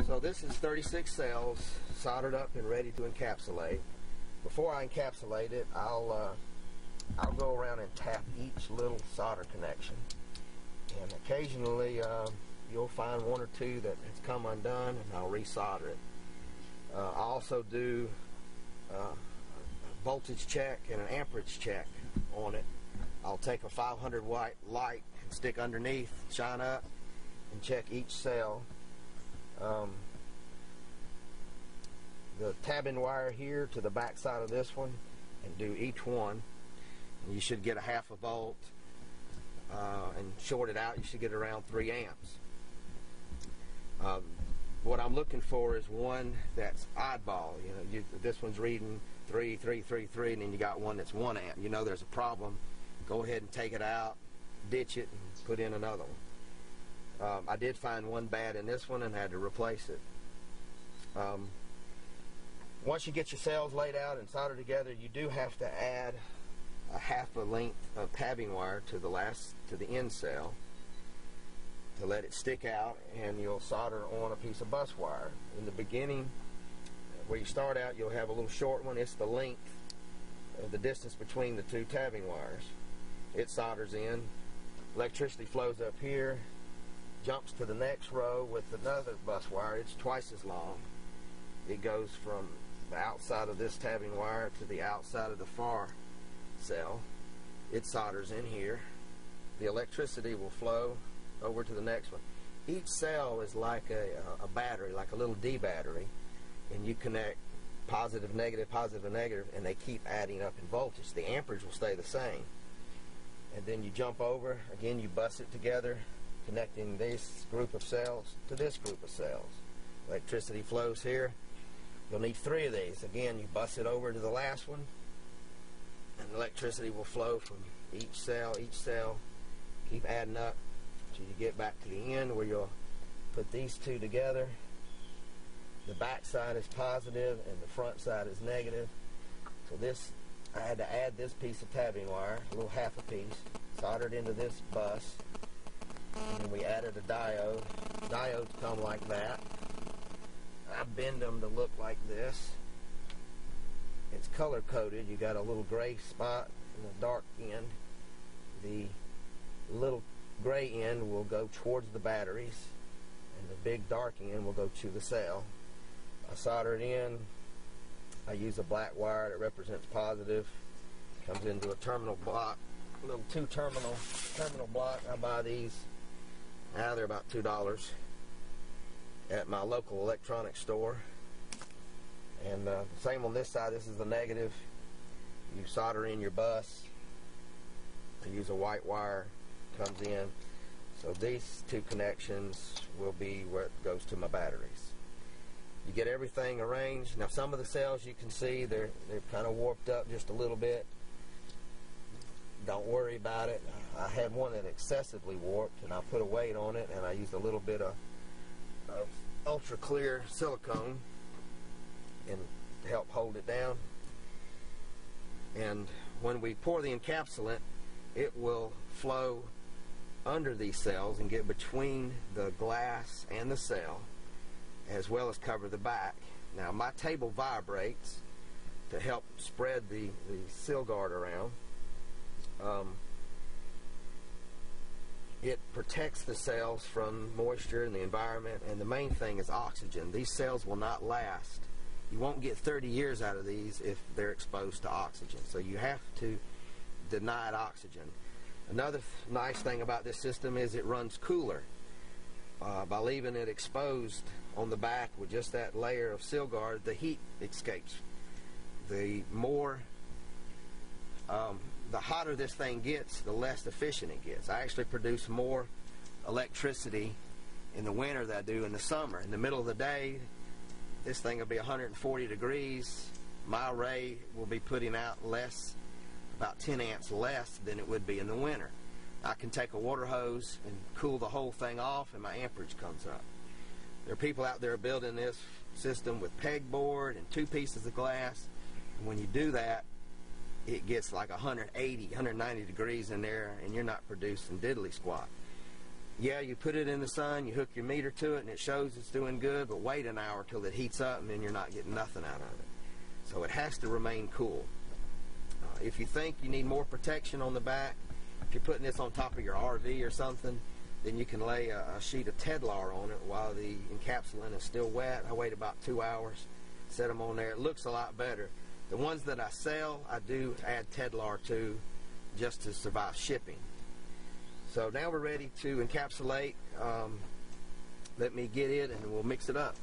So this is 36 cells soldered up and ready to encapsulate. Before I encapsulate it, I'll go around and tap each little solder connection, and occasionally you'll find one or two that has come undone, and I'll resolder it. I also do a voltage check and an amperage check on it. I'll take a 500 watt light and stick underneath, shine up, and check each cell. The tabbing wire here to the back side of this one, and do each one. And you should get a half a volt, and short it out, you should get around 3 amps. What I'm looking for is one that's oddball. You know, this one's reading 3, 3, 3, 3, and then you got one that's 1 amp. You know there's a problem. Go ahead and take it out, ditch it, and put in another one. I did find one bad in this one and had to replace it. Once you get your cells laid out and soldered together, you do have to add a half a length of tabbing wire to the end cell to let it stick out, and you'll solder on a piece of bus wire. In the beginning, where you start out, you'll have a little short one. It's the length of the distance between the two tabbing wires. It solders in. Electricity flows up here, jumps to the next row with another bus wire. It's twice as long. It goes from the outside of this tabbing wire to the outside of the far cell. It solders in here. The electricity will flow over to the next one. Each cell is like a battery, like a little D battery, and you connect positive, negative, and they keep adding up in voltage. The amperage will stay the same. And then you jump over, again you bus it together, connecting this group of cells to this group of cells. Electricity flows here. You'll need 3 of these. Again, you bus it over to the last one, and electricity will flow from each cell, keep adding up till you get back to the end where you'll put these two together. The back side is positive and the front side is negative. So this, I had to add this piece of tabbing wire, a little half a piece, soldered into this bus, and then we added a diode. Diodes come like that. I bend them to look like this. It's color coded. You got a little gray spot in the dark end. The little gray end will go towards the batteries, and the big dark end will go to the cell. I solder it in. I use a black wire that represents positive. Comes into a terminal block, a little 2-terminal block. I buy these. Now they're about $2 at my local electronics store. And same on this side. This is the negative. You solder in your bus. I use a white wire. Comes in. So these 2 connections will be where it goes to my batteries. You get everything arranged. Now some of the cells you can see they're kind of warped up just a little bit. Don't worry about it. I had one that excessively warped, and I put a weight on it, and I used a little bit of ultra clear silicone and help hold it down. And when we pour the encapsulant, it will flow under these cells and get between the glass and the cell, as well as cover the back. Now my table vibrates to help spread the seal guard around. It protects the cells from moisture and the environment, and the main thing is oxygen. These cells will not last. You won't get 30 years out of these if they're exposed to oxygen. So you have to deny it oxygen. Another nice thing about this system is it runs cooler. By leaving it exposed on the back with just that layer of seal guard, the heat escapes. The hotter this thing gets, the less efficient it gets. I actually produce more electricity in the winter than I do in the summer. In the middle of the day, this thing will be 140 degrees. My array will be putting out less, about 10 amps less than it would be in the winter. I can take a water hose and cool the whole thing off, and my amperage comes up. There are people out there building this system with pegboard and 2 pieces of glass, and when you do that, it gets like 180, 190 degrees in there, and you're not producing diddly squat. yeah, you put it in the sun, you hook your meter to it, and it shows it's doing good, but wait an hour till it heats up, and then you're not getting nothing out of it. So it has to remain cool. If you think you need more protection on the back, if you're putting this on top of your RV or something, then you can lay a sheet of Tedlar on it while the encapsulant is still wet. I wait about 2 hours, set them on there. It looks a lot better. The ones that I sell, I do add Tedlar to just to survive shipping. So now we're ready to encapsulate. Let me get it and we'll mix it up.